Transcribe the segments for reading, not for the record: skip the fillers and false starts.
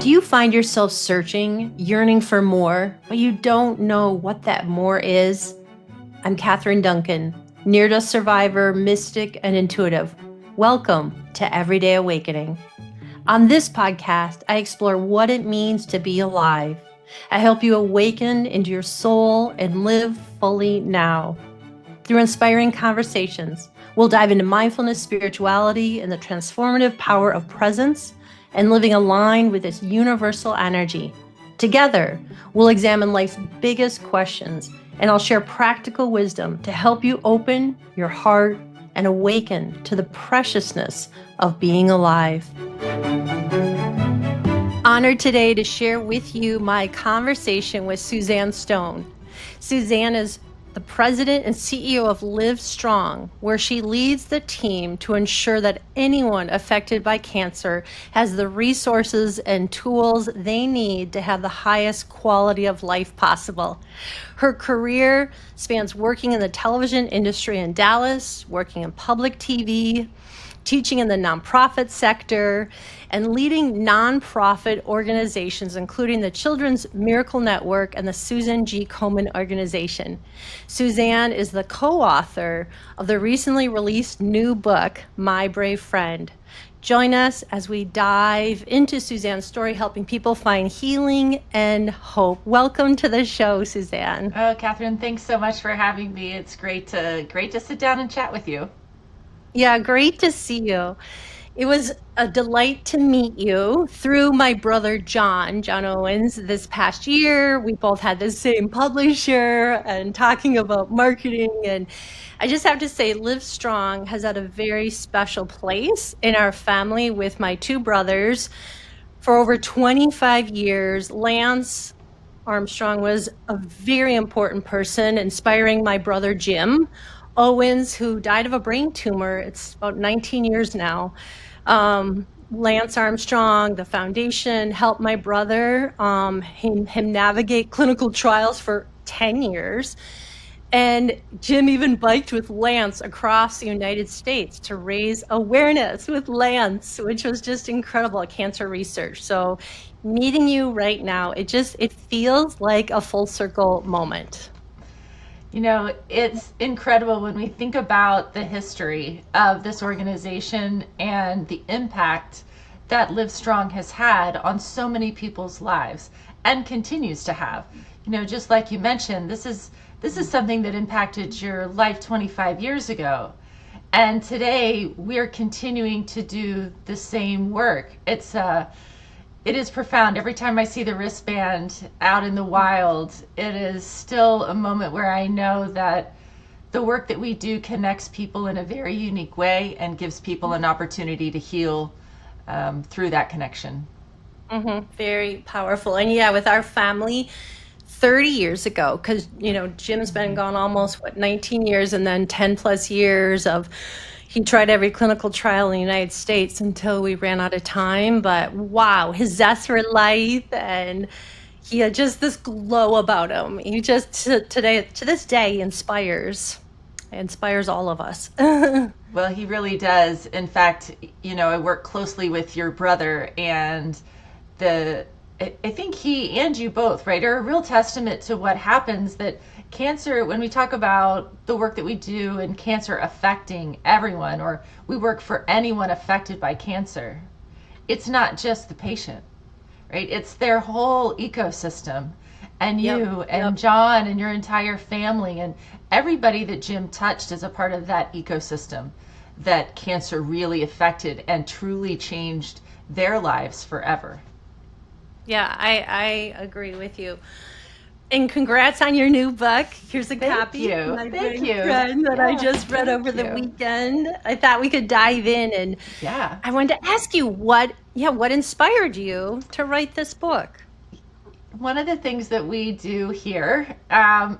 you find yourself searching, yearning for more, but you don't know what that more is, I'm Catherine Duncan, near-death survivor, mystic, and intuitive. Welcome to Everyday Awakening. On this podcast, I explore what it means to be alive. I help you awaken into your soul and live fully now. Through inspiring conversations, we'll dive into mindfulness, spirituality, and the transformative power of presence and living aligned with this universal energy. Together, we'll examine life's biggest questions, and I'll share practical wisdom to help you open your heart and awaken to the preciousness of being alive. Honored today to share with you my conversation with Suzanne Stone. Suzanne is the president and CEO of Livestrong, where she leads the team to ensure that anyone affected by cancer has the resources and tools they need to have the highest quality of life possible. Her career spans working in the television industry in Dallas, working in public TV, teaching in the nonprofit sector, and leading nonprofit organizations, including the Children's Miracle Network and the Susan G. Komen Organization. Suzanne is the co-author of the recently released new book, My Brave Friend. Join us as we dive into Suzanne's story, helping people find healing and hope. Welcome to the show, Suzanne. Oh, Catherine, thanks so much for having me. It's great to sit down and chat with you. Yeah, great to see you. It was a delight to meet you through my brother John Owens this past year. We both had the same publisher and talking about marketing. And I just have to say, Livestrong has had a very special place in our family with my two brothers. For over 25 years, Lance Armstrong was a very important person, inspiring my brother Jim Owens, who died of a brain tumor. It's about 19 years now. Lance Armstrong, the foundation, helped my brother, him navigate clinical trials for 10 years. And Jim even biked with Lance across the United States to raise awareness with Lance, which was just incredible, cancer research. So meeting you right now, it feels like a full circle moment. You know, it's incredible when we think about the history of this organization and the impact that Livestrong has had on so many people's lives and continues to have. You know, just like you mentioned, this is something that impacted your life 25 years ago. And today we're continuing to do the same work. It is profound. Every time I see the wristband out in the wild, it is still a moment where I know that the work that we do connects people in a very unique way and gives people an opportunity to heal through that connection. Very powerful. And yeah, with our family, 30 years ago, because, you know, Jim's been gone almost, 19 years, and then 10 plus years of, he tried every clinical trial in the United States until we ran out of time. But wow, his zest for life, and he had just this glow about him. He just to this day inspires all of us. Well, he really does. In fact, you know, I work closely with your brother, and I think he and you both, right, are a real testament to what happens, that cancer, when we talk about the work that we do and cancer affecting everyone, or we work for anyone affected by cancer, it's not just the patient, right? It's their whole ecosystem. And you and John and your entire family and everybody that Jim touched as a part of that ecosystem that cancer really affected and truly changed their lives forever. Yeah, I agree with you. And congrats on your new book. Here's a copy. Thank you. Friend that I just read over the weekend. I thought we could dive in, and I wanted to ask you what inspired you to write this book? One of the things that we do here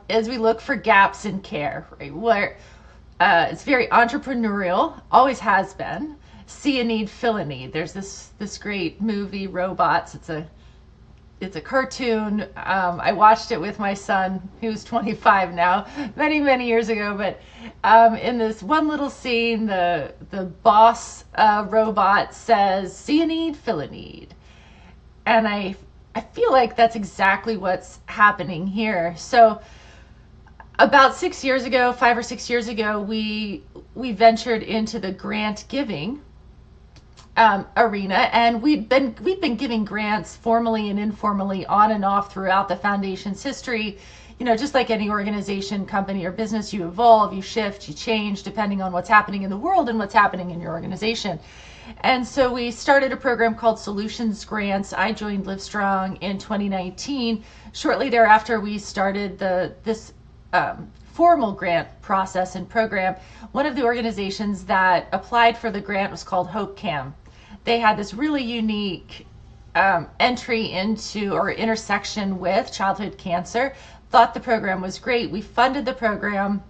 is we look for gaps in care, right? Where it's very entrepreneurial, always has been. See a need, fill a need. There's this great movie, Robots. It's a cartoon. I watched it with my son, who's 25 now, many, many years ago. But in this one little scene, the boss robot says, "See a need, fill a need." And I feel like that's exactly what's happening here. So about 6 years ago, 5 or 6 years ago, we ventured into the grant giving arena, and we've been giving grants formally and informally on and off throughout the foundation's history. You know, just like any organization, company, or business, you evolve, you shift, you change depending on what's happening in the world and what's happening in your organization. And so we started a program called Solutions Grants. I joined Livestrong in 2019. Shortly thereafter, we started this formal grant process and program. One of the organizations that applied for the grant was called HopeCam. They had this really unique entry into or intersection with childhood cancer. Thought the program was great. We funded the program.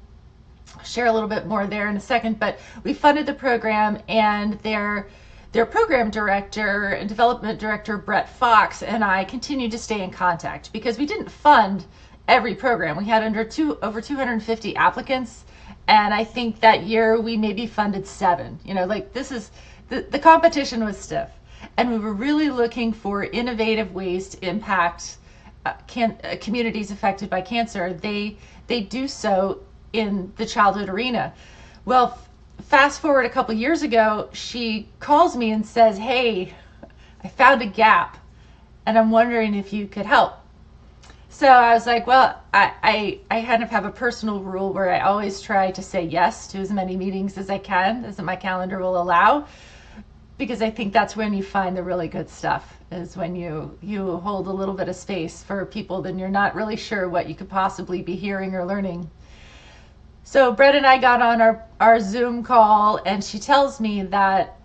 I'll share a little bit more there in a second, but we funded the program, and their program director and development director, Brett Fox, and I continued to stay in contact because we didn't fund every program. We had over 250 applicants, and I think that year we maybe funded 7. You know, like this is the competition was stiff, and we were really looking for innovative ways to impact communities affected by cancer. They do so in the childhood arena. Well, fast forward a couple years ago, she calls me and says, "Hey, I found a gap, and I'm wondering if you could help." So I was like, well, I kind of have a personal rule where I always try to say yes to as many meetings as I can, as my calendar will allow, because I think that's when you find the really good stuff, is when you hold a little bit of space for people, then you're not really sure what you could possibly be hearing or learning. So Brett and I got on our Zoom call, and she tells me that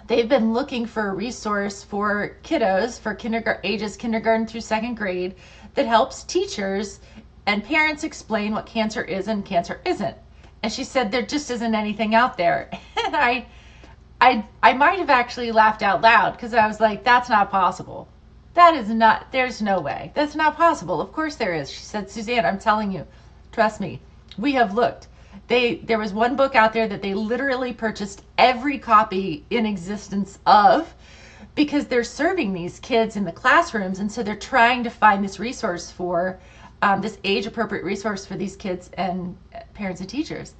they've been looking for a resource for kiddos for ages kindergarten through 2nd grade that helps teachers and parents explain what cancer is and cancer isn't. And she said there just isn't anything out there. And I might have actually laughed out loud, because I was like, that's not possible. There's no way. That's not possible. Of course there is. She said, Suzanne, I'm telling you, trust me, we have looked. There was one book out there that they literally purchased every copy in existence of, because they're serving these kids in the classrooms, and so they're trying to find this resource for this age-appropriate resource for these kids and parents and teachers.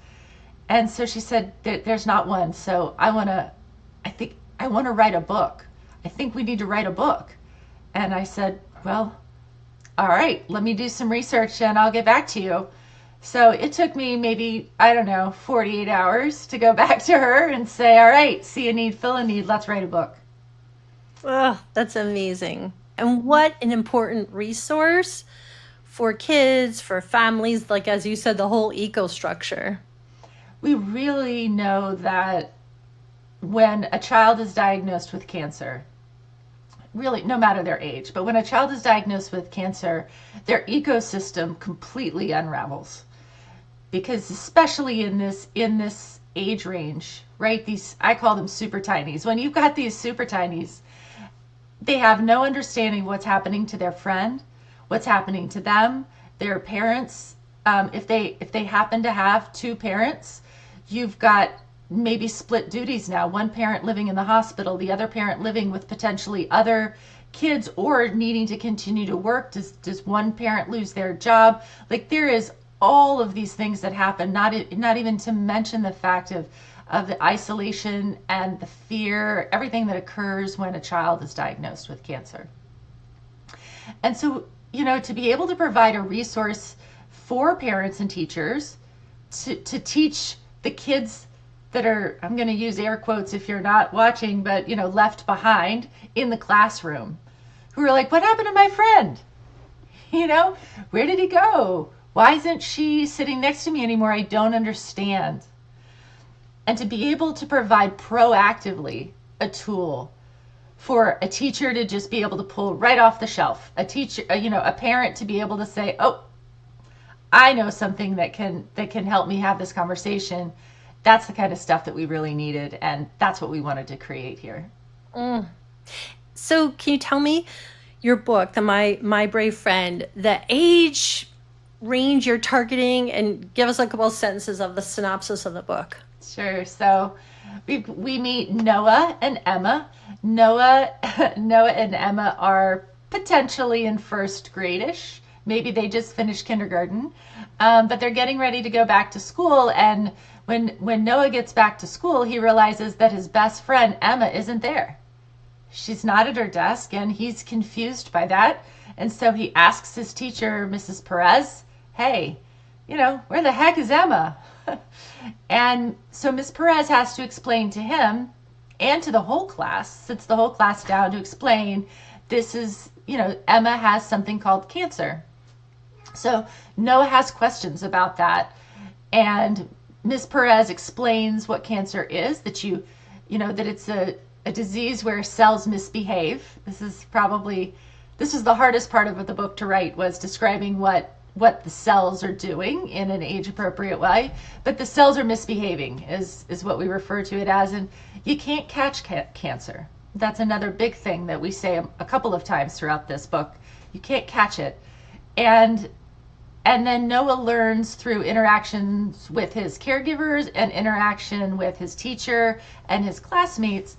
And so she said, there's not one. So I want to write a book. I think we need to write a book. And I said, well, all right, let me do some research and I'll get back to you. So it took me maybe, 48 hours to go back to her and say, all right, see a need, fill a need, let's write a book. Oh, that's amazing. And what an important resource for kids, for families, like as you said, the whole eco-structure. We really know that when a child is diagnosed with cancer, really no matter their age, but when a child is diagnosed with cancer, their ecosystem completely unravels. Because especially in this age range, right? I call them super tinies. When you've got these super tinies, they have no understanding what's happening to their friend, what's happening to them, their parents. If they happen to have 2 parents, you've got maybe split duties now. One parent living in the hospital, the other parent living with potentially other kids or needing to continue to work. Does one parent lose their job? Like, there is all of these things that happen, not even to mention the fact of the isolation and the fear, everything that occurs when a child is diagnosed with cancer. And so, to be able to provide a resource for parents and teachers to teach the kids that are, I'm going to use air quotes if you're not watching, but left behind in the classroom, who are like, what happened to my friend? Where did he go? Why isn't she sitting next to me anymore? I don't understand. And to be able to provide proactively a tool for a teacher to just be able to pull right off the shelf, a parent to be able to say, oh, I know something that can help me have this conversation. That's the kind of stuff that we really needed, and that's what we wanted to create here. So can you tell me your book, My Brave Friend, the age range you're targeting, and give us a couple of sentences of the synopsis of the book? Sure. So we meet Noah and Emma. Noah, Noah and Emma are potentially in first grade-ish. Maybe they just finished kindergarten, but they're getting ready to go back to school. And when Noah gets back to school, he realizes that his best friend Emma isn't there. She's not at her desk, and he's confused by that. And so he asks his teacher, Mrs. Perez, "Hey, where the heck is Emma?" And so Miss Perez has to explain to him and to the whole class, sits the whole class down to explain this is, Emma has something called cancer. So Noah has questions about that. And Miss Perez explains what cancer is, that that it's a disease where cells misbehave. This is the hardest part of the book to write, was describing what the cells are doing in an age appropriate way. But the cells are misbehaving is what we refer to it as. And you can't catch cancer. That's another big thing that we say a couple of times throughout this book. You can't catch it. And then Noah learns through interactions with his caregivers and interaction with his teacher and his classmates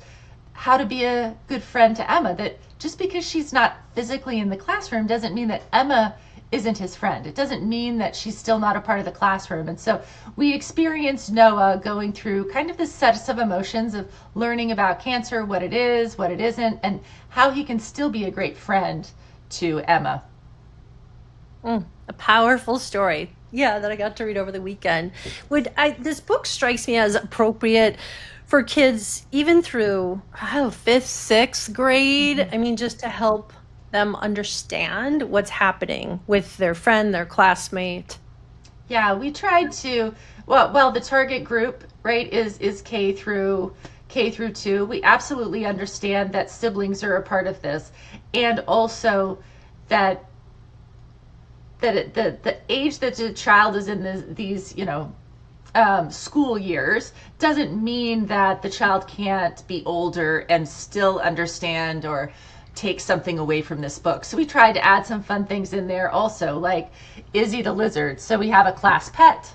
how to be a good friend to Emma. That just because she's not physically in the classroom doesn't mean that Emma isn't his friend. It doesn't mean that she's still not a part of the classroom. And so we experience Noah going through kind of this set of emotions of learning about cancer, what it is, what it isn't, and how he can still be a great friend to Emma. A powerful story. Yeah, that I got to read over the weekend. This book strikes me as appropriate for kids even through fifth, sixth grade. I mean, just to help them understand what's happening with their friend, their classmate. Yeah, we tried to. Well, the target group, right, is K through 2. We absolutely understand that siblings are a part of this, and also that the age that the child is in these school years doesn't mean that the child can't be older and still understand or take something away from this book. So we tried to add some fun things in there also, like Izzy the lizard. So we have a class pet.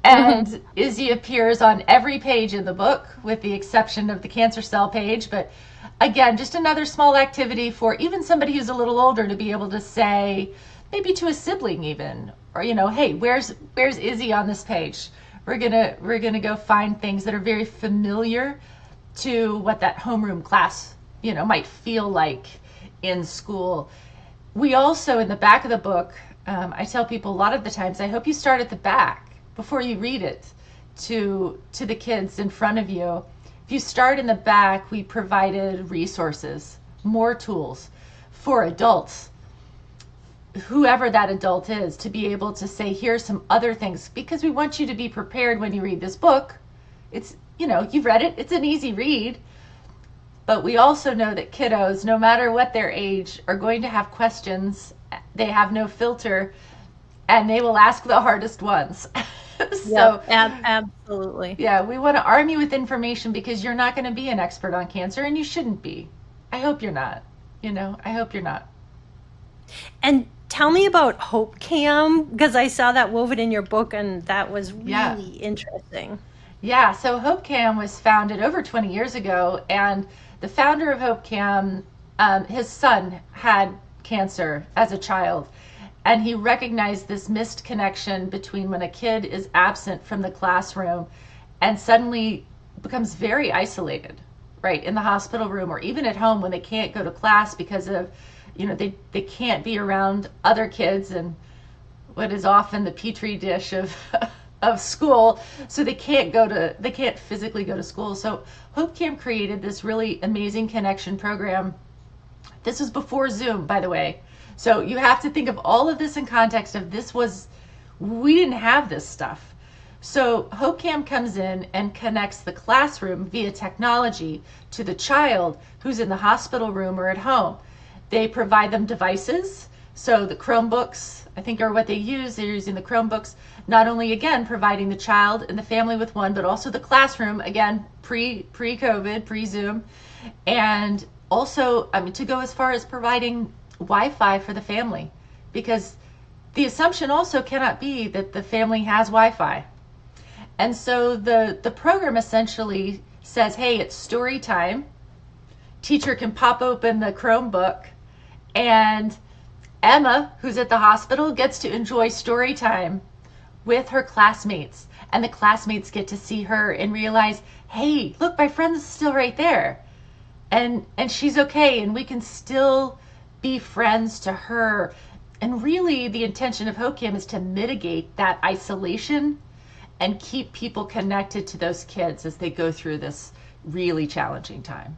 And Izzy appears on every page in the book with the exception of the cancer cell page. But again, just another small activity for even somebody who's a little older to be able to say, maybe to a sibling even, or hey, where's Izzy on this page? We're gonna go find things that are very familiar to what that homeroom class might feel like in school. We also, in the back of the book, I tell people a lot of the times, I hope you start at the back before you read it to the kids in front of you. If you start in the back, we provided resources, more tools for adults, whoever that adult is, to be able to say, here's some other things, because we want you to be prepared when you read this book. It's, you've read it, it's an easy read, but we also know that kiddos, no matter what their age, are going to have questions. They have no filter, and they will ask the hardest ones. So absolutely. Yeah, we want to arm you with information because you're not going to be an expert on cancer, and you shouldn't be. I hope you're not. I hope you're not. And tell me about Hope Cam, because I saw that woven in your book, and that was really interesting. Yeah, so Hope Cam was founded over 20 years ago, and the founder of Hope Cam, his son had cancer as a child, and he recognized this missed connection between when a kid is absent from the classroom and suddenly becomes very isolated, right, in the hospital room or even at home when they can't go to class because of they can't be around other kids and what is often the petri dish of of school, so they can't physically go to school. So Hope Camp created this really amazing connection program. This was before Zoom, by the way. So you have to think of all of this in context of we didn't have this stuff. So Hope Camp comes in and connects the classroom via technology to the child who's in the hospital room or at home. They provide them devices. So the Chromebooks, I think, are what they use. They're using the Chromebooks, not only, again, providing the child and the family with one, but also the classroom, again, pre-COVID, pre-Zoom. And also, to go as far as providing Wi-Fi for the family, because the assumption also cannot be that the family has Wi-Fi. And so the program essentially says, hey, it's story time. teacher can pop open the Chromebook, and Emma, who's at the hospital, gets to enjoy story time with her classmates. And the classmates get to see her and realize, hey, look, my friend's still right there. And she's okay, and we can still be friends to her. And really, the intention of HOCAM is to mitigate that isolation and keep people connected to those kids as they go through this really challenging time.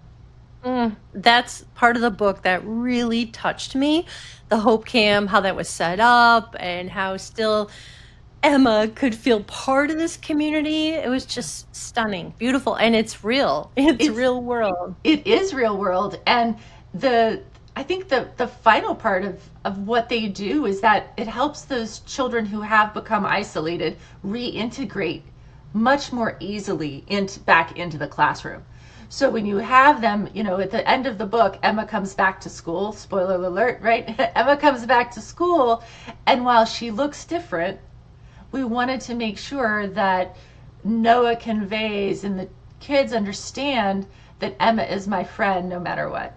That's part of the book that really touched me. The Hope Cam, how that was set up, and how still Emma could feel part of this community. It was just stunning, beautiful, and it's real. It's It's real world. it is real world, and the I think the final part of what they do is that it helps those children who have become isolated reintegrate much more easily back into the classroom. So when you have them, at the end of the book, Emma comes back to school. Spoiler alert, right? Emma comes back to school, and while she looks different, we wanted to make sure that Noah conveys and the kids understand that Emma is my friend no matter what.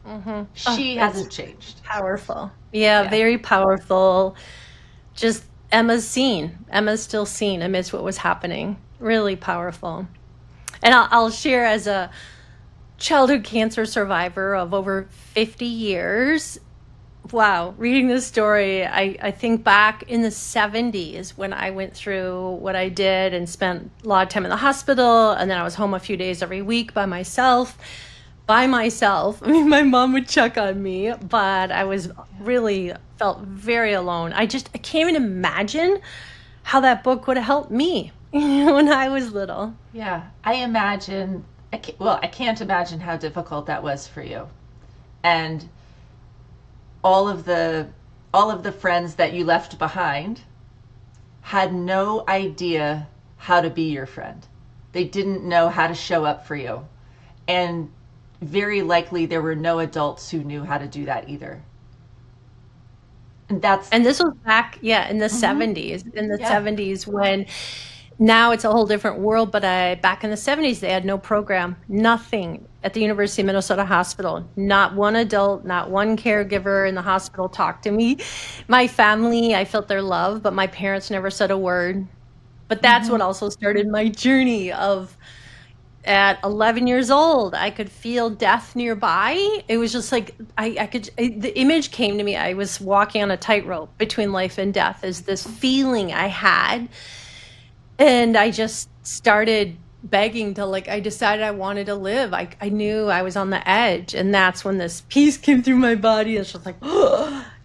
Oh, She that's hasn't changed. powerful. Yeah, Yeah. very powerful. Just Emma's seen. Emma's still seen amidst what was happening. Really powerful. And I'll share, as a childhood cancer survivor of over 50 years. Wow, reading this story, I think back in the 70s when I went through what I did and spent a lot of time in the hospital, and then I was home a few days every week by myself. By myself. I mean, my mom would check on me, but I was really felt very alone. I can't even imagine how that book would have helped me when I was little. Yeah. I imagine, well, I can't imagine how difficult that was for you. And all of the all of the friends that you left behind had no idea how to be your friend. They didn't know how to show up for you. And very likely there were no adults who knew how to do that either. And that's, And this was back, yeah, in the mhm, 70s. In the yeah. 70s, when now it's a whole different world, but back in the 70s, they had no program, nothing at the University of Minnesota Hospital. Not one adult, not one caregiver in the hospital talked to me. My family, I felt their love, but my parents never said a word. But that's what Hmm. also started my journey of, at 11 years old, I could feel death nearby. It was just like the image came to me. I was walking on a tightrope between life and death, is this feeling I had. And I just started begging to, like, I decided I wanted to live. I knew I was on the edge. And that's when this peace came through my body. It's just like,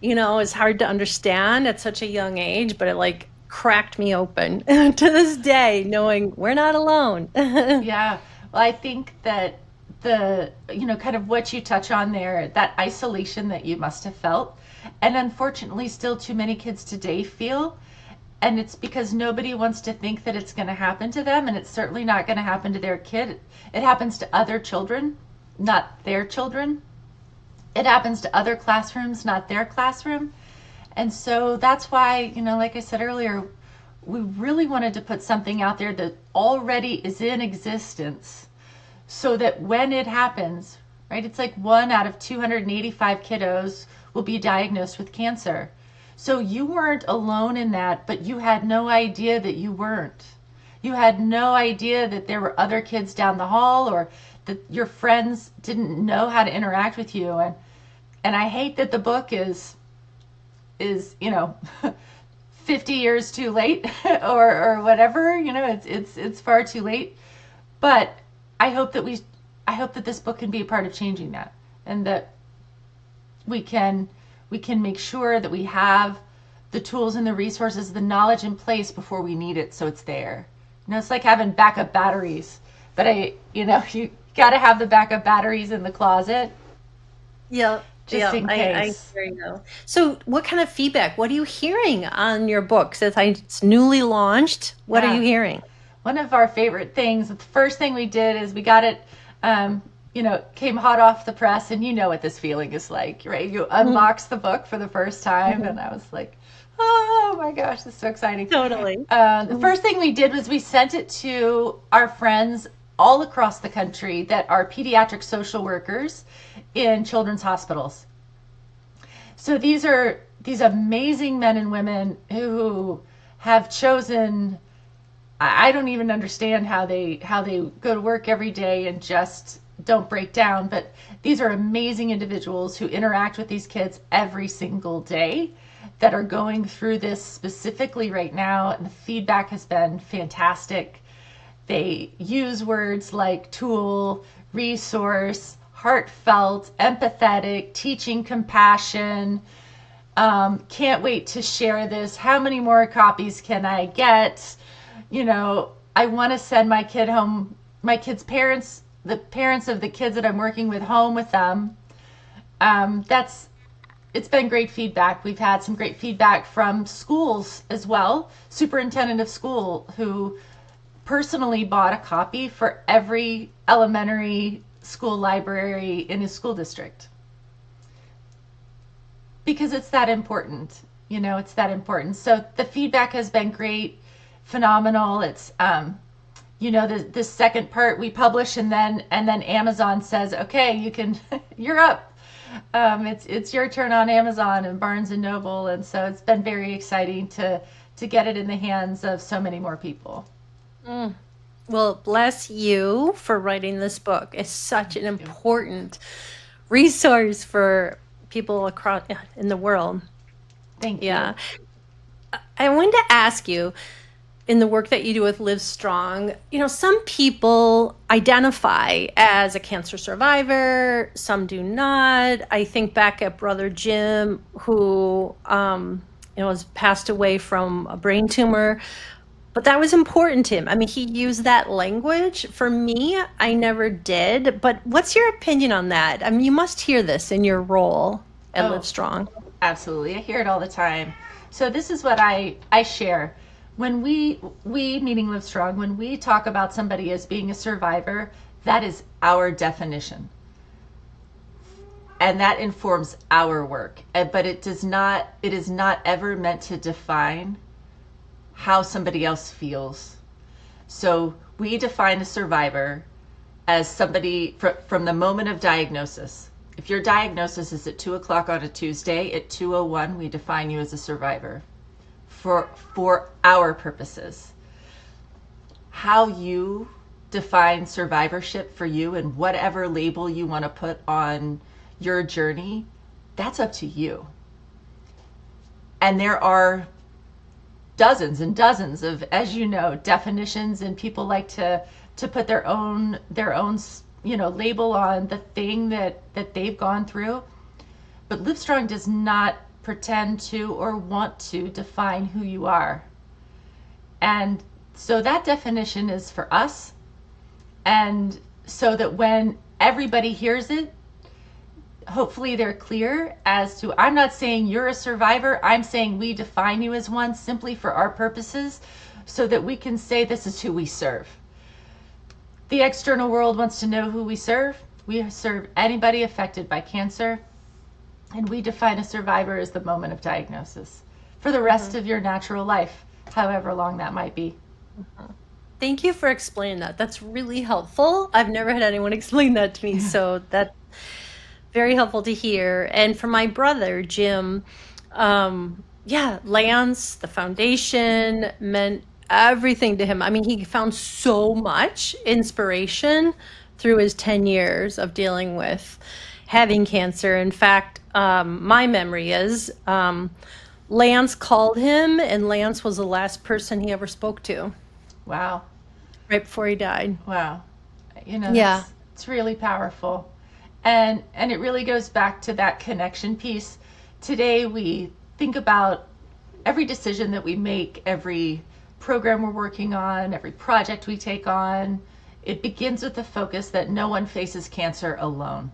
it's hard to understand at such a young age, but it like cracked me open to this day, knowing we're not alone. Yeah. Well, I think that kind of what you touch on there, that isolation that you must have felt, and unfortunately still too many kids today feel, and it's because nobody wants to think that it's going to happen to them, and it's certainly not going to happen to their kid. It happens to other children, not their children. It happens to other classrooms, not their classroom. And so that's why, like I said earlier, we really wanted to put something out there that already is in existence so that when it happens, right, it's like 1 out of 285 kiddos will be diagnosed with cancer. So you weren't alone in that, but you had no idea that you weren't. You had no idea that there were other kids down the hall, or that your friends didn't know how to interact with you. And I hate that the book is 50 years too late, or whatever, it's far too late. But I hope that this book can be a part of changing that, and that we can make sure that we have the tools and the resources, the knowledge in place before we need it, so it's there. It's like having backup batteries, but you got to have the backup batteries in the closet Yeah, just yeah, in I case. hear you. So, what kind of feedback? What are you hearing on your book? Since it's newly launched, what are you Yeah. hearing? One of our favorite things, the first thing we did is we got it, came hot off the press, and you know what this feeling is like, right? You Mhm, unbox the book for the first time, and mhm. I was like, oh my gosh, this is so exciting. Totally. The Mhm. first thing we did was we sent it to our friends all across the country that are pediatric social workers in children's hospitals. So these are these amazing men and women who have chosen, I don't even understand how they go to work every day and just don't break down, but these are amazing individuals who interact with these kids every single day that are going through this specifically right now, and the feedback has been fantastic. They use words like tool, resource, heartfelt, empathetic, teaching compassion. Can't wait to share this. How many more copies can I get? I want to send my kid home, my kid's parents, the parents of the kids that I'm working with, home with them. That's It's been great feedback. We've had some great feedback from schools as well. Superintendent of school who personally bought a copy for every elementary school library in his school district. Because it's that important. It's that important. So the feedback has been great, phenomenal. It's the second part we publish, and then Amazon says, okay, you can you're up. It's your turn on Amazon and Barnes and Noble, and so it's been very exciting to get it in the hands of so many more people. Mm. Well, bless you for writing this book. It's such an important resource for people across in the world. Thank you. Yeah. I wanted to ask you, in the work that you do with Livestrong, some people identify as a cancer survivor, some do not. I think back at Brother Jim, who has passed away from a brain tumor, but that was important to him. I mean, he used that language. For me, I never did. But what's your opinion on that? I mean, you must hear this in your role at Livestrong. Absolutely. I hear it all the time. So this is what I share. When we meaning Livestrong, when we talk about somebody as being a survivor, that is our definition. And that informs our work. But it is not ever meant to define how somebody else feels. So we define a survivor as somebody from the moment of diagnosis. If your diagnosis is at 2:00 on a Tuesday, at 2:01 we define you as a survivor for our purposes. How you define survivorship for you and whatever label you want to put on your journey, that's up to you. And there are dozens and dozens of, as you know, definitions, and people like to put their own label on the thing that they've gone through. But Livestrong does not pretend to or want to define who you are. And so that definition is for us, and so that when everybody hears it, hopefully they're clear as to, I'm not saying you're a survivor, I'm saying we define you as one simply for our purposes, so that we can say this is who we serve. The external world wants to know who we serve. We serve anybody affected by cancer, and we define a survivor as the moment of diagnosis for the rest of your natural life, however long that might be. Thank you for explaining that. That's really helpful. I've never had anyone explain that to me, so that's very helpful to hear. And for my brother, Jim, Lance, the foundation meant everything to him. I mean, he found so much inspiration through his 10 years of dealing with having cancer. In fact, my memory is Lance called him, and Lance was the last person he ever spoke to. Wow. Right before he died. Wow. Yeah. It's really powerful. And it really goes back to that connection piece. Today we think about every decision that we make, every program we're working on, every project we take on. It begins with the focus that no one faces cancer alone.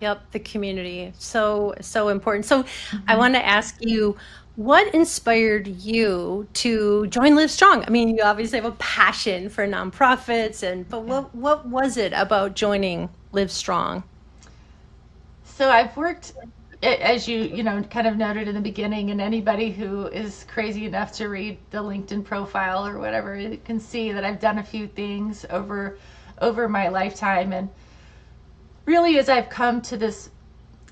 Yep, the community. So important. So I want to ask you, what inspired you to join Livestrong? I mean, you obviously have a passion for nonprofits, but what was it about joining Livestrong? So I've worked as you know, kind of noted in the beginning, and anybody who is crazy enough to read the LinkedIn profile or whatever, you can see that I've done a few things over my lifetime. And really, as I've come to this,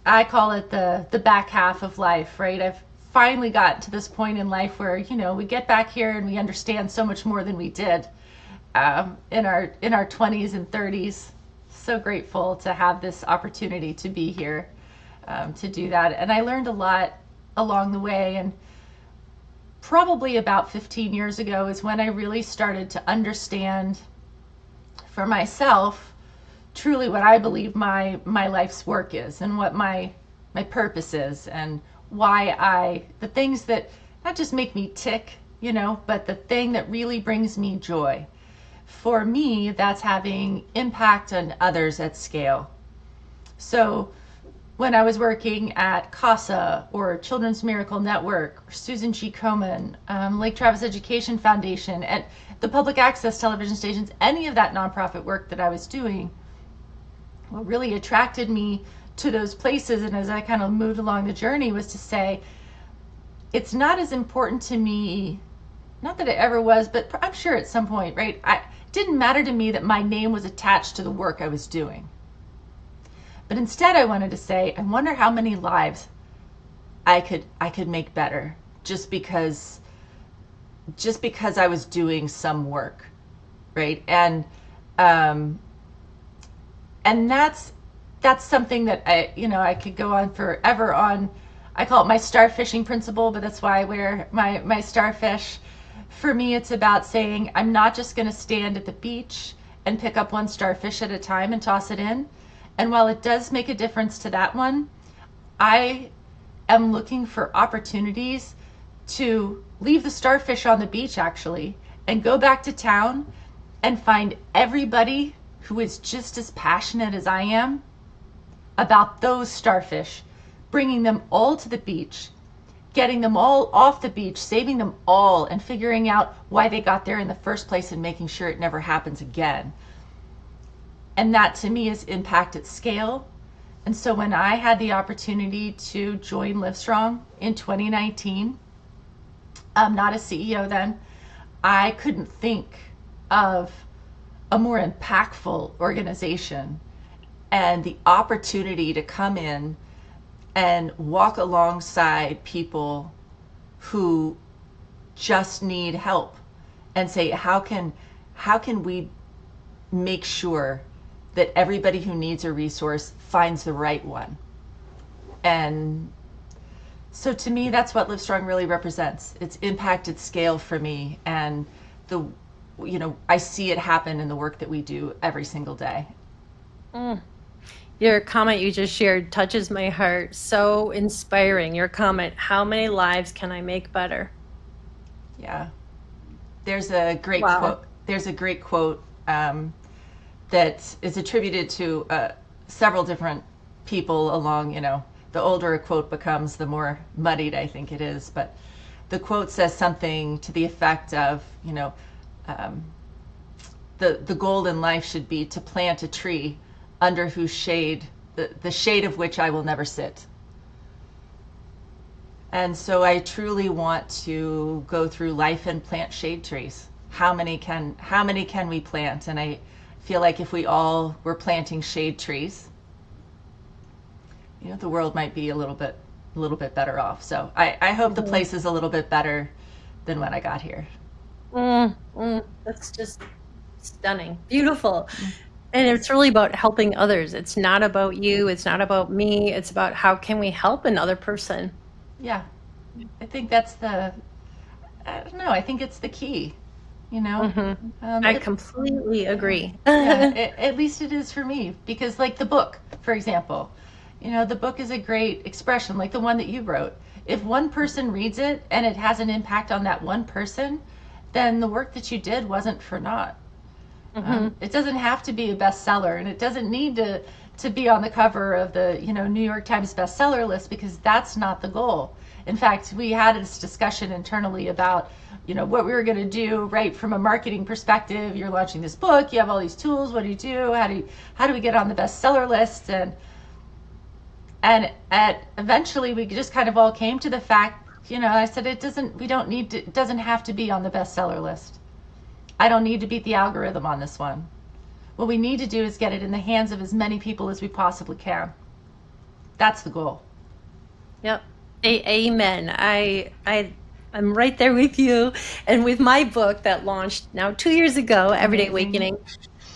I call it the back half of life, right? I've finally gotten to this point in life where, you know, we get back here and we understand so much more than we did in our 20s and 30s. So grateful to have this opportunity to be here, to do that. And I learned a lot along the way. And probably about 15 years ago is when I really started to understand for myself truly what I believe my life's work is, and what my purpose is, and why the things that not just make me tick, you know, but the thing that really brings me joy. For me, that's having impact on others at scale. So when I was working at CASA or Children's Miracle Network, or Susan G. Komen, Lake Travis Education Foundation, and the public access television stations, any of that nonprofit work that I was doing, what really attracted me to those places, and as I kind of moved along the journey, was to say, it's not as important to me, not that it ever was, but I'm sure at some point, right? It didn't matter to me that my name was attached to the work I was doing. But instead I wanted to say, I wonder how many lives I could make better just because I was doing some work, right? And that's something that I could go on forever on. I call it my starfishing principle, but that's why I wear my starfish. For me, it's about saying, I'm not just going to stand at the beach and pick up one starfish at a time and toss it in. And while it does make a difference to that one, I am looking for opportunities to leave the starfish on the beach, actually, and go back to town and find everybody who is just as passionate as I am about those starfish, bringing them all to the beach, getting them all off the beach, saving them all, and figuring out why they got there in the first place and making sure it never happens again. And that to me is impact at scale. And so when I had the opportunity to join Livestrong in 2019, I'm not a CEO then, I couldn't think of a more impactful organization, and the opportunity to come in and walk alongside people who just need help and say, how can we make sure that everybody who needs a resource finds the right one? And so to me, that's what Livestrong really represents. It's impact at scale for me, and I see it happen in the work that we do every single day. Your comment you just shared touches my heart. So inspiring. Your comment, how many lives can I make better? Yeah. There's a great Wow. quote. There's a great quote that is attributed to several different people along, the older a quote becomes, the more muddied I think it is. But the quote says something to the effect of, the goal in life should be to plant a tree under whose shade, the shade of which I will never sit. And so I truly want to go through life and plant shade trees. How many can we plant? And I feel like if we all were planting shade trees, the world might be a little bit better off. So I hope the place is a little bit better than when I got here. That's just stunning. Beautiful. And it's really about helping others. It's not about you. It's not about me. It's about how can we help another person. Yeah. I think that's I don't know, I think it's the key, I completely agree. At least it is for me, because like the book, for example, the book is a great expression, like the one that you wrote. If one person reads it and it has an impact on that one person, then the work that you did wasn't for naught. It doesn't have to be a bestseller, and it doesn't need to be on the cover of the New York Times bestseller list, because that's not the goal. In fact, we had this discussion internally about what we were going to do, right, from a marketing perspective. You're launching this book, you have all these tools, what do you do, how do we get on the bestseller list? And And eventually we just kind of all came to the fact, I said, it doesn't have to be on the bestseller list. I don't need to beat the algorithm on this one. What we need to do is get it in the hands of as many people as we possibly can. That's the goal. Yep. Amen. I'm right there with you. And with my book that launched now 2 years ago, Everyday Amazing. Awakening,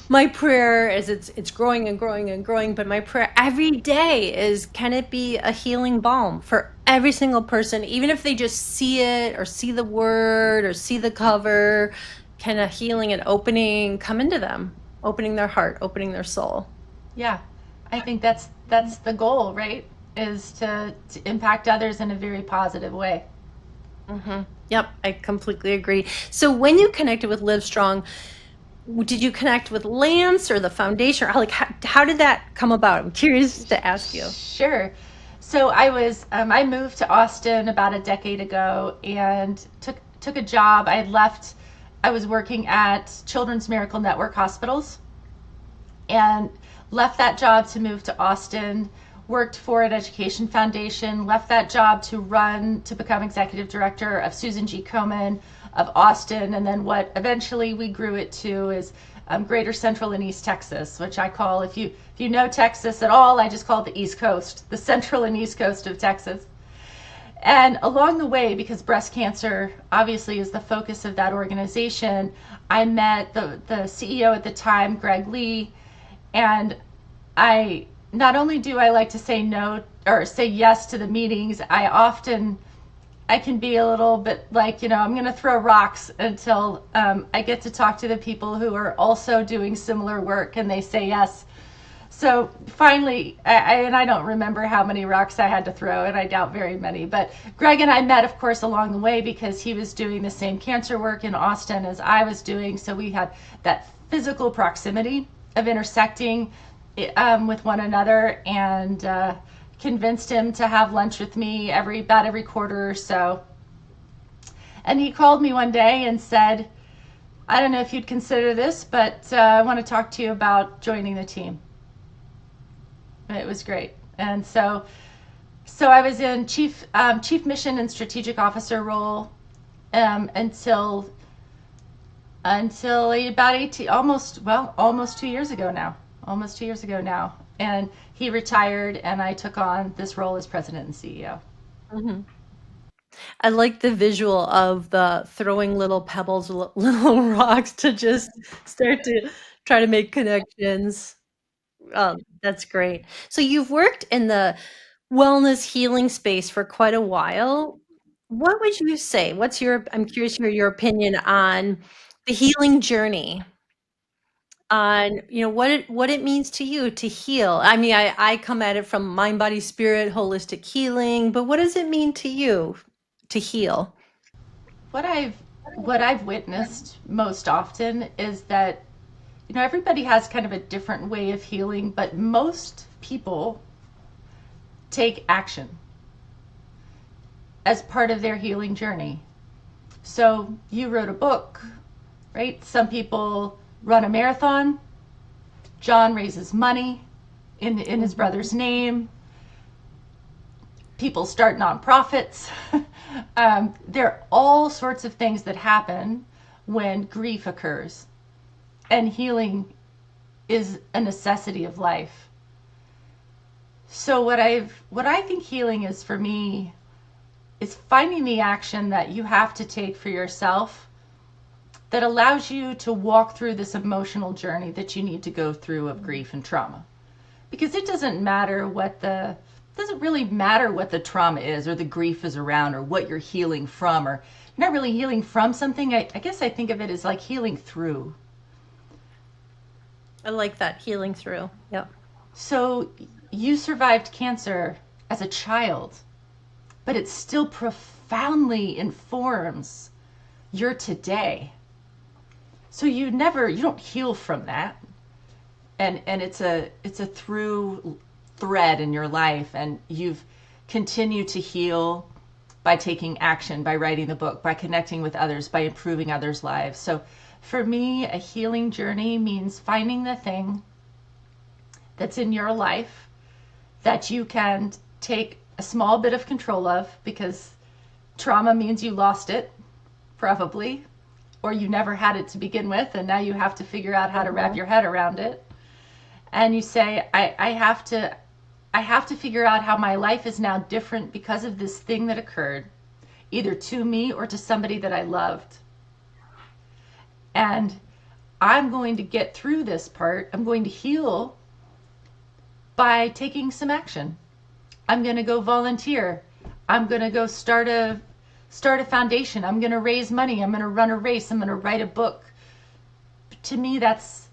my prayer is it's growing and growing and growing, but my prayer every day is, can it be a healing balm for every single person, even if they just see it or see the word or see the cover, can a healing and opening come into them, opening their heart, opening their soul. Yeah, I think that's the goal, right? Is to impact others in a very positive way. Yep, I completely agree. So when you connected with Livestrong, did you connect with Lance or the foundation? Or how did that come about? I'm curious to ask you. Sure. So I moved to Austin about a decade ago and took a job. I had left. I was working at Children's Miracle Network hospitals and left that job to move to Austin. Worked for an education foundation. Left that job to become executive director of Susan G. Komen of Austin, and then what eventually we grew it to is Greater Central and East Texas, which I call, if you know Texas at all, I just call it the East Coast, the Central and East Coast of Texas. And along the way, because breast cancer obviously is the focus of that organization, I met the CEO at the time, Greg Lee, and I not only do I like to say no or say yes to the meetings, I can be a little bit like, I'm going to throw rocks until I get to talk to the people who are also doing similar work and they say yes. So finally, I don't remember how many rocks I had to throw, and I doubt very many, but Greg and I met, of course, along the way because he was doing the same cancer work in Austin as I was doing. So we had that physical proximity of intersecting with one another, and convinced him to have lunch with me about every quarter or so. And he called me one day and said, I don't know if you'd consider this, but I want to talk to you about joining the team. And it was great. And so I was in chief mission and strategic officer role until about 18, almost 2 years ago now. Almost 2 years ago now. And he retired, and I took on this role as president and CEO. I like the visual of the throwing little pebbles, little rocks to just start to try to make connections. That's great. So you've worked in the wellness healing space for quite a while. What would you say? I'm curious to hear your opinion on the healing journey, on, what it means to you to heal. I mean, I come at it from mind, body, spirit, holistic healing, but what does it mean to you to heal? What I've witnessed most often is that everybody has kind of a different way of healing, but most people take action as part of their healing journey. So you wrote a book, right? Some people run a marathon. John raises money in his brother's name. People start nonprofits. There are all sorts of things that happen when grief occurs, and healing is a necessity of life. So what I think healing is for me is finding the action that you have to take for yourself that allows you to walk through this emotional journey that you need to go through of grief and trauma. Because it doesn't really matter what the trauma is or the grief is around or what you're healing from, or you're not really healing from something. I guess I think of it as like healing through. I like that, healing through. Yep. So you survived cancer as a child, but it still profoundly informs your today. So you don't heal from that. And it's a through thread in your life, and you've continued to heal by taking action, by writing the book, by connecting with others, by improving others' lives. So for me, a healing journey means finding the thing that's in your life that you can take a small bit of control of, because trauma means you lost it, probably, or you never had it to begin with, and now you have to figure out how to wrap Mhm. your head around it. And you say, I have to figure out how my life is now different because of this thing that occurred, either to me or to somebody that I loved. And I'm going to get through this part. I'm going to heal by taking some action. I'm going to go volunteer. I'm going to go start a foundation. I'm going to raise money. I'm going to run a race. I'm going to write a book. To me, that's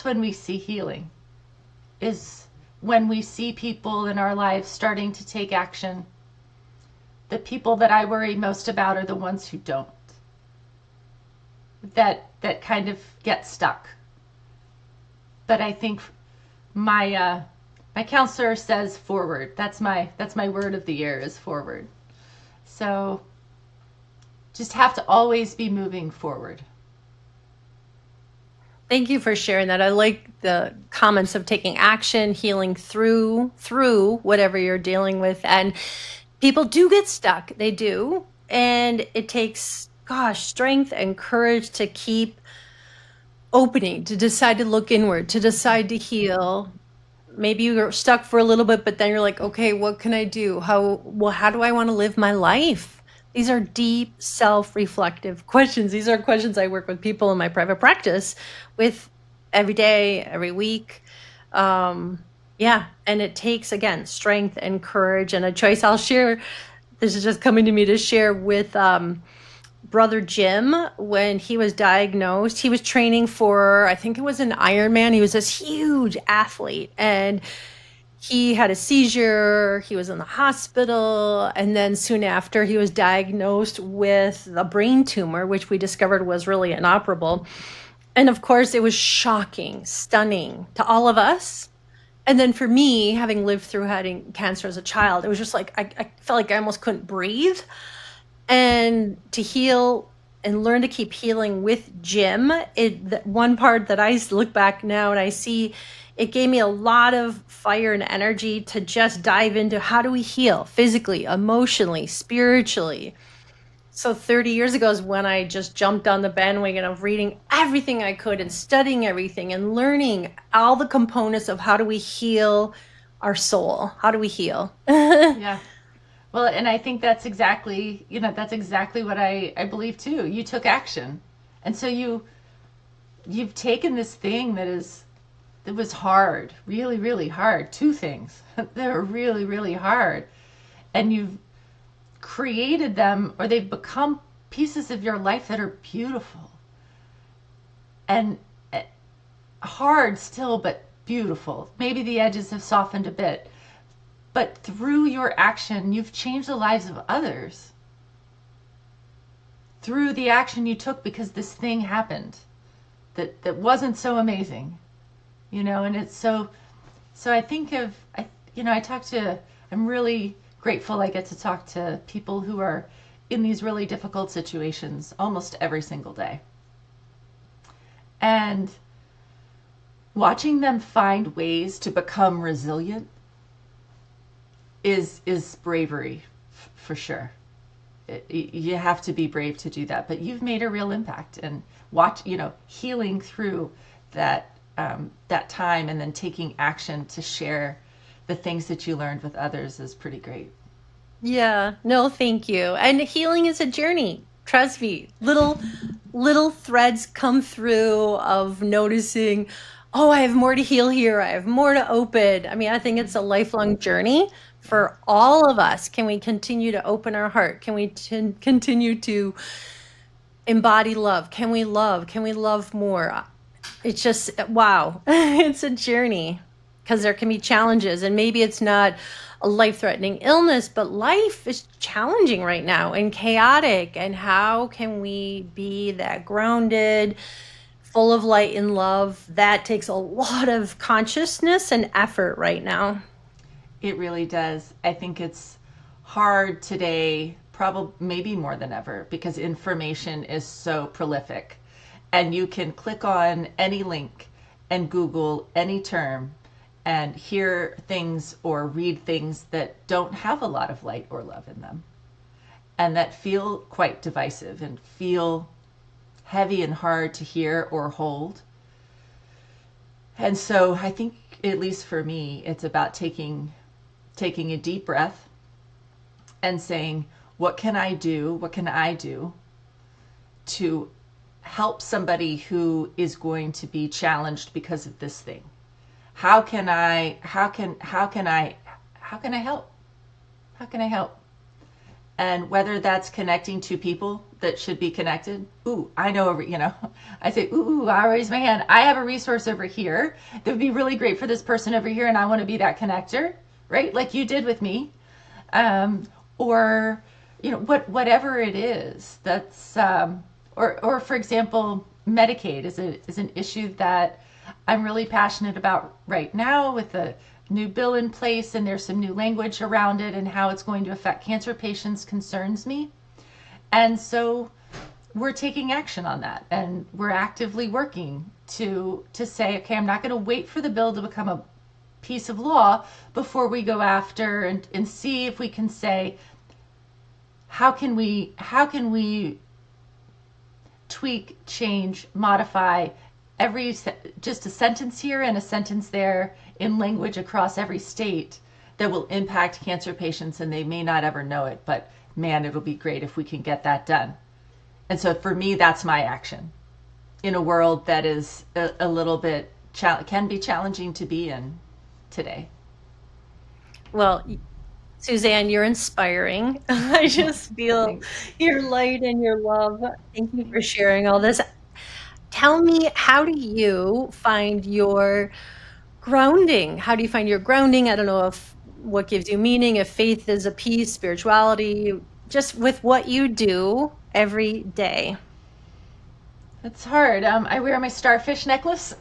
when we see healing, is when we see people in our lives starting to take action. The people that I worry most about are the ones who don't, that kind of get stuck. But I think my counselor says forward. That's my word of the year, is forward. So just have to always be moving forward. Thank you for sharing that. I like the comments of taking action, healing through whatever you're dealing with. And people do get stuck. They do. And it takes, gosh, strength and courage to keep opening, to decide to look inward, to decide to heal. Maybe you're stuck for a little bit, but then you're like, okay, what can I do? How do I want to live my life? These are deep self-reflective questions. These are questions I work with people in my private practice with every day, every week. Yeah. And it takes, again, strength and courage and a choice. I'll share, this is just coming to me to share with, brother Jim. When he was diagnosed, he was training for, I think it was an Ironman. He was this huge athlete, and he had a seizure. He was in the hospital, and then soon after he was diagnosed with a brain tumor, which we discovered was really inoperable. And of course, it was shocking, stunning to all of us. And then for me, having lived through having cancer as a child, it was just like I felt like I almost couldn't breathe. And to heal and learn to keep healing with Jim, one part that I look back now and I see, it gave me a lot of fire and energy to just dive into how do we heal physically, emotionally, spiritually. So 30 years ago is when I just jumped on the bandwagon of reading everything I could and studying everything and learning all the components of how do we heal our soul? How do we heal? Yeah. Well, and I think that's exactly what I believe too. You took action. And so you've taken this thing that was hard, really, really hard. Two things that were really, really hard. And you've created them, or they've become pieces of your life that are beautiful. And hard still, but beautiful. Maybe the edges have softened a bit. But through your action, you've changed the lives of others. Through the action you took because this thing happened that wasn't so amazing. And it's so I think of, I talk to, I'm really grateful I get to talk to people who are in these really difficult situations almost every single day. And watching them find ways to become resilient is bravery, for sure. You have to be brave to do that, but you've made a real impact, and healing through that time and then taking action to share the things that you learned with others is pretty great. Yeah, no, thank you. And healing is a journey. Trust me. Little threads come through of noticing, oh, I have more to heal here. I have more to open. I mean, I think it's a lifelong journey Yeah. for all of us. Can we continue to open our heart? Can we continue to embody love? Can we love? Can we love more? It's just, wow. It's a journey because there can be challenges, and maybe it's not a life-threatening illness, but life is challenging right now and chaotic. And how can we be that grounded, full of light and love? That takes a lot of consciousness and effort right now. It really does. I think it's hard today, probably maybe more than ever, because information is so prolific. And you can click on any link and Google any term, and hear things or read things that don't have a lot of light or love in them, and that feel quite divisive and feel heavy and hard to hear or hold. And so I think, at least for me, it's about taking a deep breath and saying, what can I do? What can I do to help somebody who is going to be challenged because of this thing? How can I help? How can I help? And whether that's connecting to people that should be connected. Ooh, I know, I say, ooh, I raise my hand. I have a resource over here that would be really great for this person over here, and I want to be that connector, right? Like you did with me. Or, whatever it is that's, or for example, Medicaid is an issue that I'm really passionate about right now with the new bill in place, and there's some new language around it and how it's going to affect cancer patients concerns me. And so we're taking action on that, and we're actively working to say, okay, I'm not going to wait for the bill to become a piece of law before we go after and see if we can say, how can we tweak, change, modify just a sentence here and a sentence there in language across every state that will impact cancer patients, and they may not ever know it, but man, it'll be great if we can get that done. And so for me, that's my action in a world that is a little bit can be challenging to be in today. Well, Suzanne, you're inspiring. I just feel Thanks. your light and your love. Thank you for sharing all this. Tell me, how do you find your grounding? How do you find your grounding? I don't know if what gives you meaning, if faith is a piece, spirituality, just with what you do every day. It's hard. I wear my starfish necklace.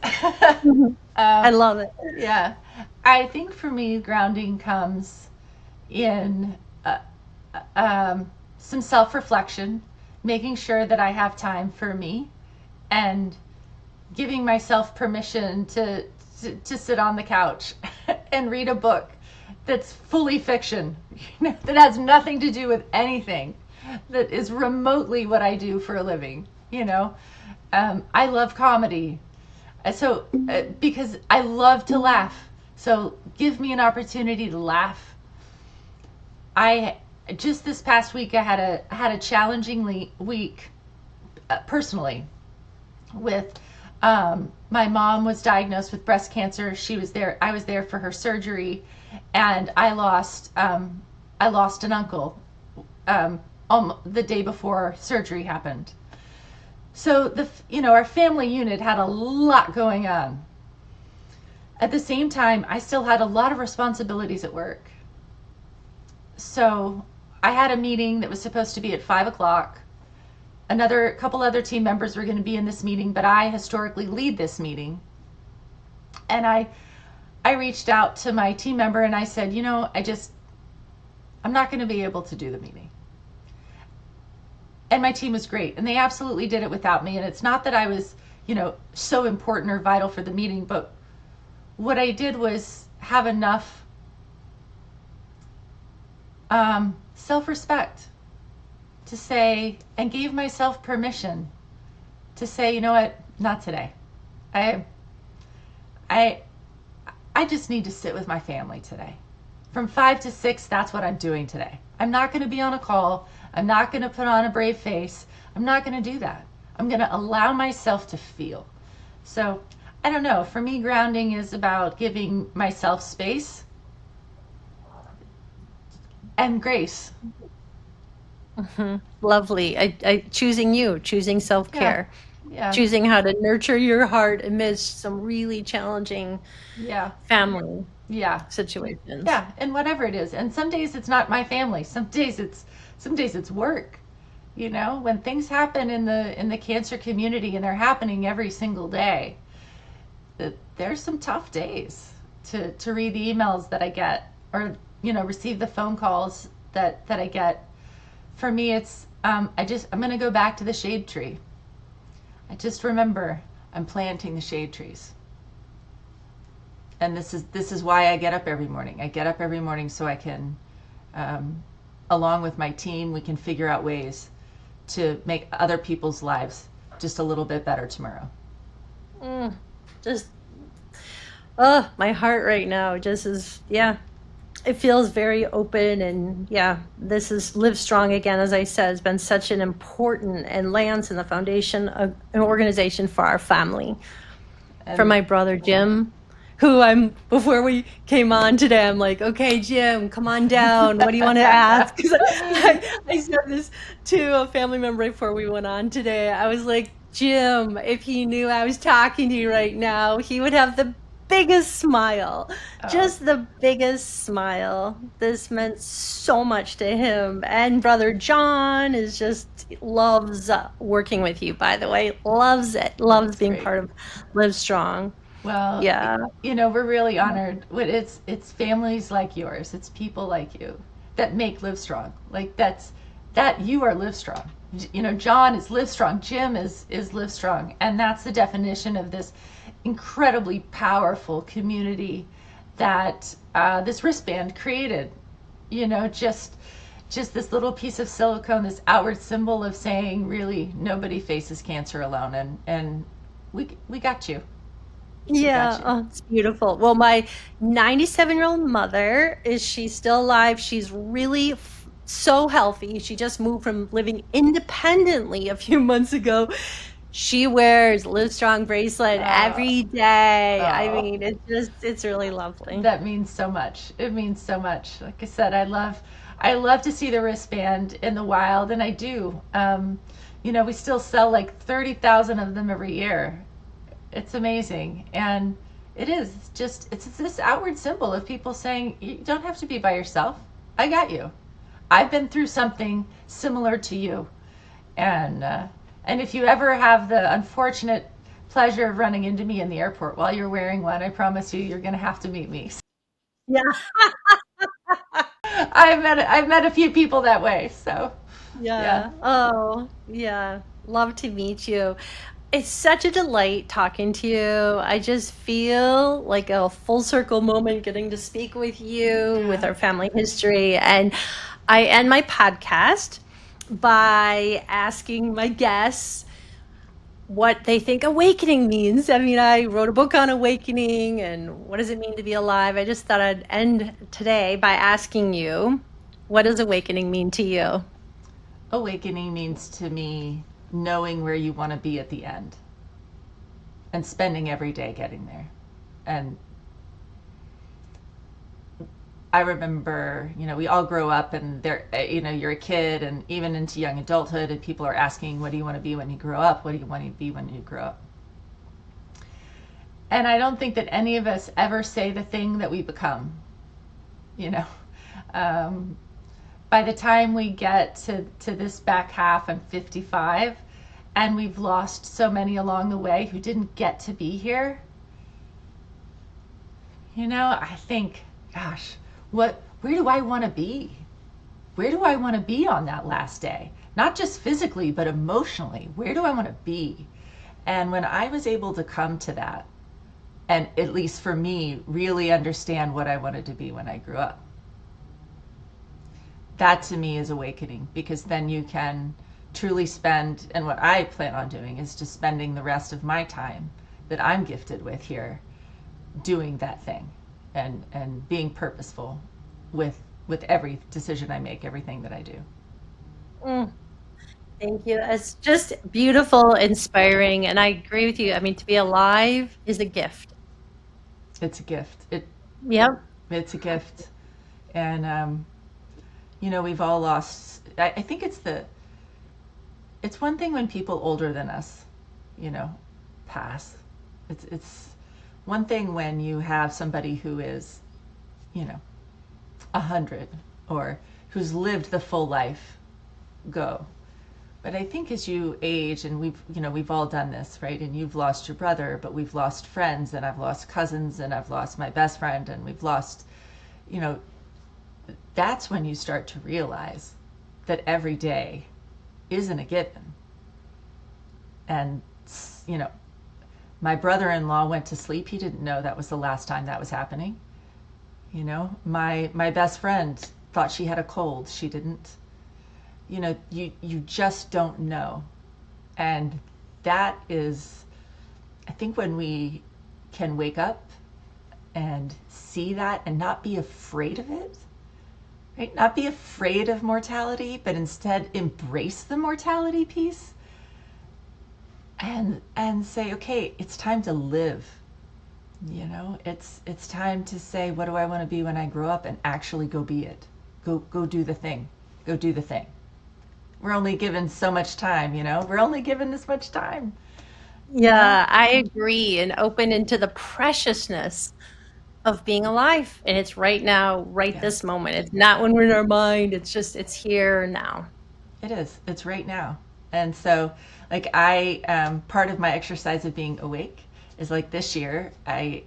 I love it. Yeah. I think for me, grounding comes in some self reflection, making sure that I have time for me, and giving myself permission to sit on the couch and read a book that's fully fiction, that has nothing to do with anything, that is remotely what I do for a living. I love comedy. So, because I love to laugh. So give me an opportunity to laugh. I just this past week I had a challenging week personally with my mom was diagnosed with breast cancer. I was there for her surgery, and I lost an uncle the day before surgery happened. So our family unit had a lot going on. At the same time, I still had a lot of responsibilities at work. So I had a meeting that was supposed to be at 5 o'clock. A couple other team members were going to be in this meeting, but I historically lead this meeting. And I reached out to my team member and I said, I'm not going to be able to do the meeting. And my team was great, and they absolutely did it without me. And it's not that I was, so important or vital for the meeting, but what I did was have enough self-respect to say, and gave myself permission to say, you know what, not today. I just need to sit with my family today. From 5 to 6, that's what I'm doing today. I'm not going to be on a call. I'm not going to put on a brave face. I'm not going to do that. I'm going to allow myself to feel. So, I don't know. For me, grounding is about giving myself space and grace. Mm-hmm. Lovely. I choosing self-care, Yeah. choosing how to nurture your heart amidst some really challenging Yeah. family Yeah. situations. Yeah. And whatever it is. And some days it's not my family. Some days it's work. When things happen in the cancer community, and they're happening every single day, there's some tough days to read the emails that I get, or receive the phone calls that I get. For me, it's I'm going to go back to the shade tree. I just remember I'm planting the shade trees. And this is why I get up every morning. I get up every morning so I can, along with my team, we can figure out ways to make other people's lives just a little bit better tomorrow. Mm, just, oh, my heart right now just is, yeah, it feels very open. And yeah, this is Live Strong again, as I said, has been such an important and lands in the foundation of an organization for our family. For And my brother Jim, who before we came on today, I'm like, okay, Jim, come on down. What do you want to ask? Because I said this to a family member before we went on today. I was like, Jim, if he knew I was talking to you right now, he would have the biggest smile, oh, just the biggest smile. This meant so much to him. And brother John is just loves working with you, by the way, loves it, loves that's being great. part of Live Strong. Well, Yeah. we're really honored. It's families like yours. It's people like you that make Live Strong. Like that you are Live Strong. John is Live Strong. Jim is Live Strong, and that's the definition of this incredibly powerful community that this wristband created. Just this little piece of silicone, this outward symbol of saying, really, nobody faces cancer alone, and we got you. We got Yeah, you. oh, it's beautiful. Well, my 97-year-old mother, is she's still alive? She's really so healthy. She just moved from living independently a few months ago. She wears Live Strong bracelet Uh, every day. I oh, mean, it's really lovely. that means so much. It means so much. Like I said, I love to see the wristband in the wild, and I do. We still sell like 30,000 of them every year. It's amazing, and it's this outward symbol of people saying you don't have to be by yourself. I got you. I've been through something similar to you, and if you ever have the unfortunate pleasure of running into me in the airport while you're wearing one, I promise you're going to have to meet me. Yeah. I've met a few people that way, so yeah. Yeah. Oh, yeah. Love to meet you. It's such a delight talking to you. I just feel like a full circle moment getting to speak with you, with Yeah. our family history. And I end my podcast by asking my guests what they think awakening means. I mean, I wrote a book on awakening and what does it mean to be alive. I just thought I'd end today by asking you, what does awakening mean to you? Awakening means to me knowing where you want to be at the end and spending every day getting there. And I remember, we all grow up and you're a kid and even into young adulthood, and people are asking, what do you want to be when you grow up? What do you want to be when you grow up? And I don't think that any of us ever say the thing that we become, you know. Um, by the time we get to this back half, I'm 55, and we've lost so many along the way who didn't get to be here. I think, gosh, where do I want to be? Where do I want to be on that last day? Not just physically, but emotionally. Where do I want to be? And when I was able to come to that, and at least for me, really understand what I wanted to be when I grew up, that to me is awakening, because then you can truly spend, and what I plan on doing is just spending the rest of my time that I'm gifted with here doing that thing, and being purposeful with every decision I make, everything that I do. Mm, thank you. It's just beautiful, inspiring, and I agree with you. I mean, to be alive is a gift. It's a gift. Yep. It's a gift, and we've all lost. I think it's one thing when people older than us, you know, pass. It's one thing when you have somebody who is, 100, or who's lived the full life go. But I think as you age, and we've all done this, right? And you've lost your brother, but we've lost friends, and I've lost cousins, and I've lost my best friend, and we've lost, you know, that's when you start to realize that every day isn't a given. And, you know, My brother-in-law went to sleep. He didn't know that was the last time that was happening. My best friend thought she had a cold. She didn't. You just don't know. And that is, I think, when we can wake up and see that and not be afraid of it, right? Not be afraid of mortality, but instead embrace the mortality piece and say, okay, it's time to live. It's time to say, what do I want to be when I grow up, and actually go be it. Go do the thing. Go do the thing. We're only given so much time, We're only given this much time. Yeah, I agree. And open into the preciousness of being alive. And it's right now, right this moment. It's not when we're in our mind. It's here now. It is. It's right now. And so, part of my exercise of being awake is this year, I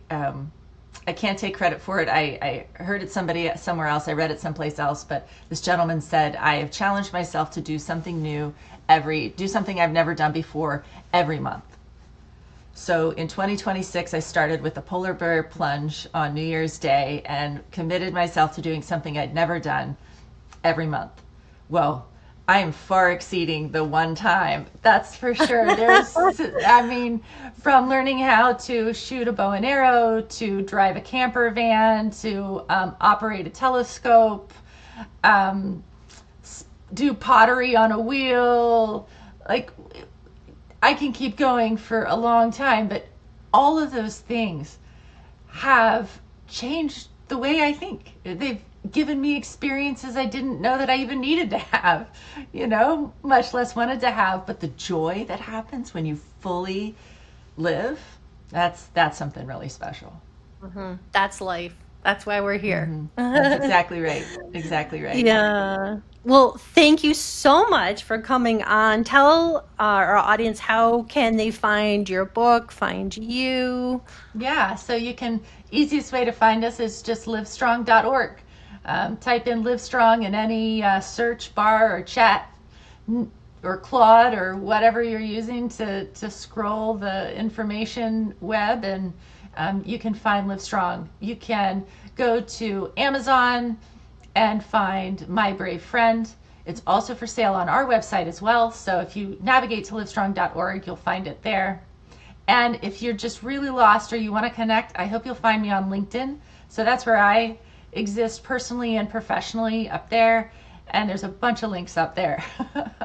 can't take credit for it. I heard it somewhere else. I read it someplace else, but this gentleman said, I have challenged myself to do something new do something I've never done before every month. So in 2026, I started with a polar bear plunge on New Year's Day and committed myself to doing something I'd never done every month. Well, I am far exceeding the one time. That's for sure. From learning how to shoot a bow and arrow, to drive a camper van, to operate a telescope, do pottery on a wheel. I can keep going for a long time, but all of those things have changed the way I think. They've given me experiences I didn't know that I even needed to have, much less wanted to have. But the joy that happens when you fully live, that's something really special. Mm-hmm. That's life. That's why we're here. Mm-hmm. That's exactly right. Exactly right. Yeah. Well, thank you so much for coming on. Tell our audience, how can they find your book, find you? Yeah, so easiest way to find us is just livestrong.org. Type in Livestrong in any search bar or chat or Claude or whatever you're using to scroll the information web, and you can find Livestrong. You can go to Amazon and find My Brave Friend. It's also for sale on our website as well. So if you navigate to livestrong.org, you'll find it there. And if you're just really lost or you want to connect, I hope you'll find me on LinkedIn. So that's where I exist personally and professionally, up there. And there's a bunch of links up there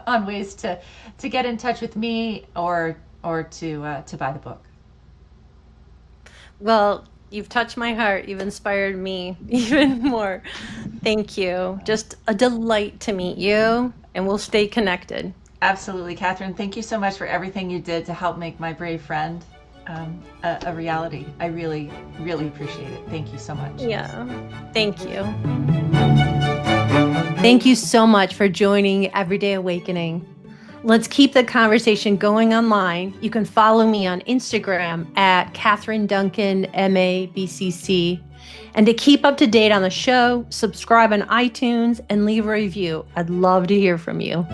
on ways to get in touch with me or to buy the book. Well, you've touched my heart. You've inspired me even more. Thank you. Just a delight to meet you, and we'll stay connected. Absolutely, Catherine. Thank you so much for everything you did to help make My Brave Friend a reality. I really, really appreciate it. Thank you so much. Yeah, thank you. Thank you so much for joining Everyday Awakening. Let's keep the conversation going online. You can follow me on Instagram at Catherine Duncan, MABCC. And to keep up to date on the show, subscribe on iTunes and leave a review. I'd love to hear from you.